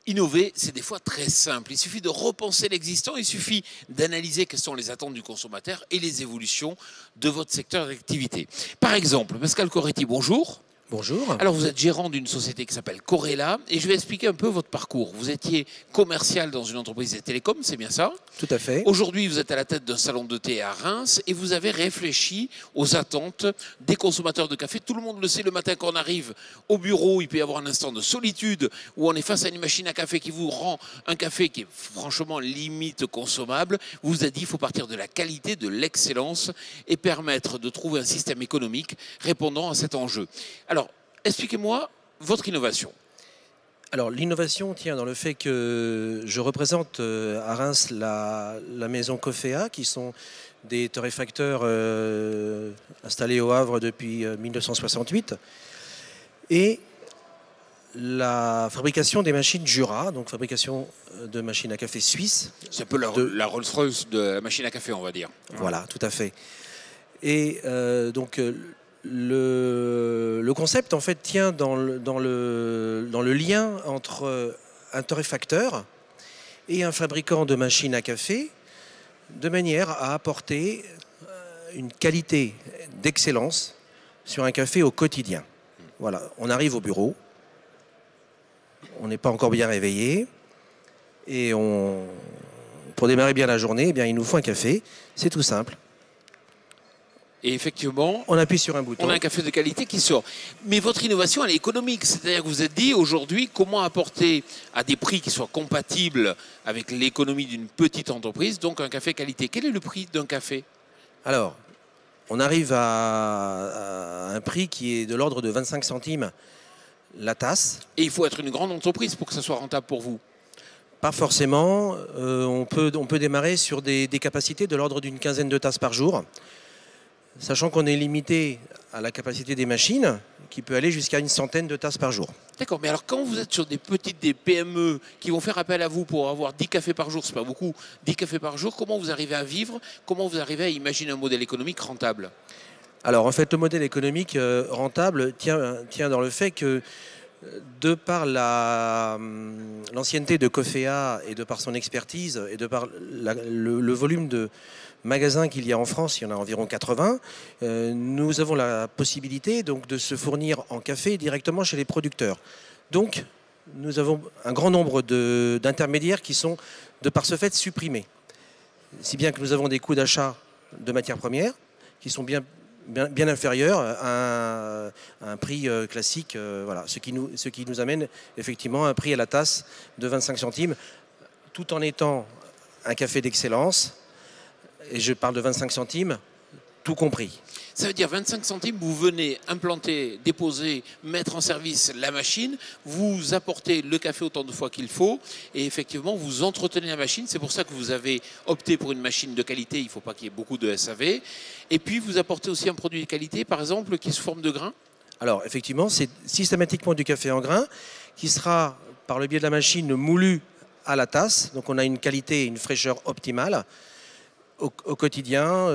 Innover, c'est des fois très simple. Il suffit de repenser l'existant, il suffit d'analyser quelles sont les attentes du consommateur et les évolutions de votre secteur d'activité. Par exemple, Pascal Coretti, bonjour. Bonjour. Alors, vous êtes gérant d'une société qui s'appelle Corella et je vais expliquer un peu votre parcours. Vous étiez commercial dans une entreprise des télécoms, c'est bien ça? Tout à fait. Aujourd'hui, vous êtes à la tête d'un salon de thé à Reims et vous avez réfléchi aux attentes des consommateurs de café. Tout le monde le sait, le matin quand on arrive au bureau, il peut y avoir un instant de solitude où on est face à une machine à café qui vous rend un café qui est franchement limite consommable. Vous vous êtes dit qu'il faut partir de la qualité, de l'excellence et permettre de trouver un système économique répondant à cet enjeu. Alors, expliquez-moi votre innovation. Alors l'innovation tient dans le fait que je représente à Reims la maison Cofea, qui sont des torréfacteurs installés au Havre depuis 1968, et la fabrication des machines Jura, donc fabrication de machines à café suisses. C'est un peu la Rolls-Royce de la machine à café, on va dire. Voilà, tout à fait. Et donc le concept en fait tient dans le lien entre un torréfacteur et un fabricant de machines à café, de manière à apporter une qualité d'excellence sur un café au quotidien. Voilà, on arrive au bureau, on n'est pas encore bien réveillé et pour démarrer bien la journée, eh bien, il nous faut un café, c'est tout simple. Et effectivement, on appuie sur un bouton. On a un café de qualité qui sort. Mais votre innovation, elle est économique. C'est-à-dire que vous vous êtes dit aujourd'hui comment apporter à des prix qui soient compatibles avec l'économie d'une petite entreprise, donc un café qualité. Quel est le prix d'un café? Alors, on arrive à un prix qui est de l'ordre de 25 centimes la tasse. Et il faut être une grande entreprise pour que ça soit rentable pour vous? Pas forcément. On peut démarrer sur des capacités de l'ordre d'une quinzaine de tasses par jour. Sachant qu'on est limité à la capacité des machines, qui peut aller jusqu'à une centaine de tasses par jour. D'accord, mais alors quand vous êtes sur des PME qui vont faire appel à vous pour avoir 10 cafés par jour, c'est pas beaucoup, 10 cafés par jour, comment vous arrivez à vivre? Comment vous arrivez à imaginer un modèle économique rentable? Alors en fait, le modèle économique rentable tient dans le fait que, de par l'ancienneté de Cofea et de par son expertise et de par le volume de magasins qu'il y a en France, il y en a environ 80, nous avons la possibilité donc de se fournir en café directement chez les producteurs. Donc nous avons un grand nombre d'intermédiaires qui sont de par ce fait supprimés. Si bien que nous avons des coûts d'achat de matières premières qui sont bien inférieurs à un prix classique, voilà, ce qui nous amène effectivement à un prix à la tasse de 25 centimes, tout en étant un café d'excellence. Et je parle de 25 centimes, tout compris. Ça veut dire 25 centimes, vous venez implanter, déposer, mettre en service la machine, vous apportez le café autant de fois qu'il faut et effectivement vous entretenez la machine. C'est pour ça que vous avez opté pour une machine de qualité, il ne faut pas qu'il y ait beaucoup de SAV. Et puis vous apportez aussi un produit de qualité, par exemple, qui est sous forme de grains? Alors effectivement, c'est systématiquement du café en grains qui sera, par le biais de la machine, moulu à la tasse. Donc on a une qualité et une fraîcheur optimale au quotidien,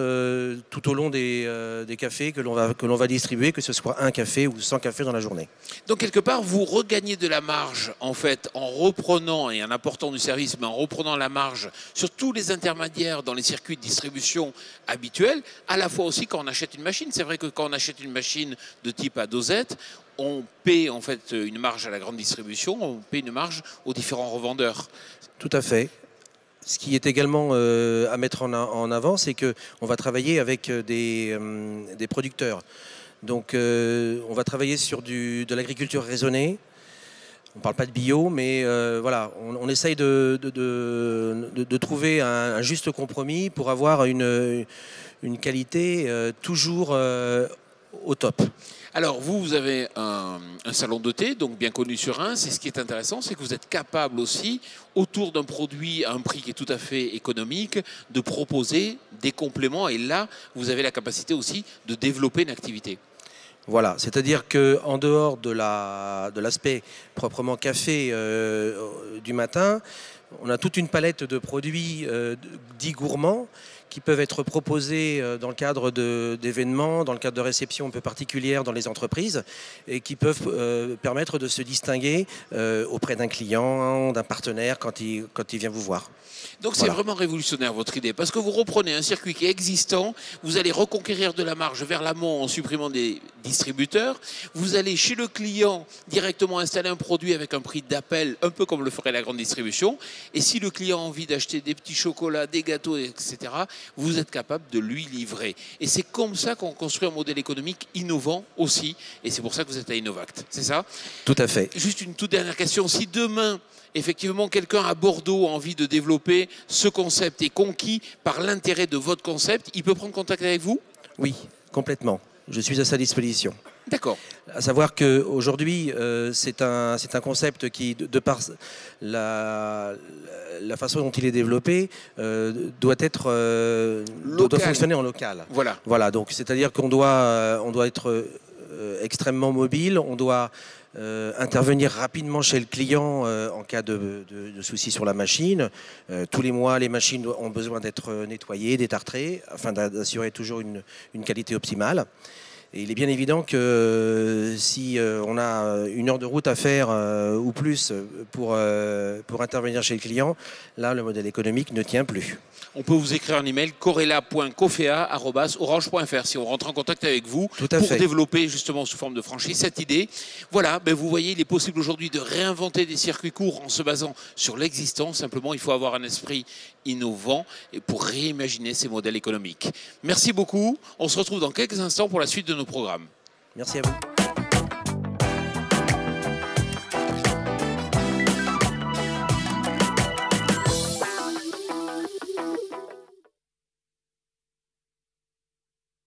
tout au long des cafés que l'on va distribuer, que ce soit un café ou 100 cafés dans la journée. Donc quelque part, vous regagnez de la marge en fait en reprenant et en apportant du service, mais en reprenant la marge sur tous les intermédiaires dans les circuits de distribution habituels, à la fois aussi quand on achète une machine. C'est vrai que quand on achète une machine de type à dosette, on paie en fait une marge à la grande distribution, on paie une marge aux différents revendeurs. Tout à fait. Ce qui est également à mettre en avant, c'est qu'on va travailler avec des producteurs. Donc on va travailler sur de l'agriculture raisonnée. On ne parle pas de bio, mais voilà, on essaye de trouver un juste compromis pour avoir une qualité toujours au top. Alors vous avez un salon de thé, donc bien connu sur Reims, et ce qui est intéressant, c'est que vous êtes capable aussi, autour d'un produit à un prix qui est tout à fait économique, de proposer des compléments, et là, vous avez la capacité aussi de développer une activité. Voilà, c'est-à-dire qu'en dehors de l'aspect proprement café du matin, on a toute une palette de produits dits gourmands qui peuvent être proposés dans le cadre d'événements, dans le cadre de réceptions un peu particulières dans les entreprises et qui peuvent permettre de se distinguer auprès d'un client, d'un partenaire quand il vient vous voir. Donc c'est vraiment révolutionnaire votre idée, parce que vous reprenez un circuit qui est existant, vous allez reconquérir de la marge vers l'amont en supprimant des distributeurs, vous allez chez le client directement installer un produit avec un prix d'appel, un peu comme le ferait la grande distribution, et si le client a envie d'acheter des petits chocolats, des gâteaux, etc., vous êtes capable de lui livrer. Et c'est comme ça qu'on construit un modèle économique innovant aussi, et c'est pour ça que vous êtes à Innovact, c'est ça? Tout à fait. Juste une toute dernière question, si demain, effectivement, quelqu'un à Bordeaux a envie de développer ce concept est conquis par l'intérêt de votre concept, il peut prendre contact avec vous? Oui, complètement. Je suis à sa disposition. D'accord. À savoir qu'aujourd'hui, c'est un concept qui, de par la façon dont il est développé, doit fonctionner en local. Voilà, donc c'est-à-dire qu'on doit être extrêmement mobile, on doit intervenir rapidement chez le client en cas de soucis sur la machine. Tous les mois, les machines ont besoin d'être nettoyées, détartrées, afin d'assurer toujours une qualité optimale. Et il est bien évident que si on a 1 heure de route à faire ou plus pour intervenir chez le client, là, le modèle économique ne tient plus. On peut vous écrire un email corella.cofea@orange.fr si on rentre en contact avec vous pour développer justement sous forme de franchise cette idée. Voilà, vous voyez, il est possible aujourd'hui de réinventer des circuits courts en se basant sur l'existant. Simplement, il faut avoir un esprit innovant et pour réimaginer ces modèles économiques. Merci beaucoup. On se retrouve dans quelques instants pour la suite de nos programmes. Merci à vous.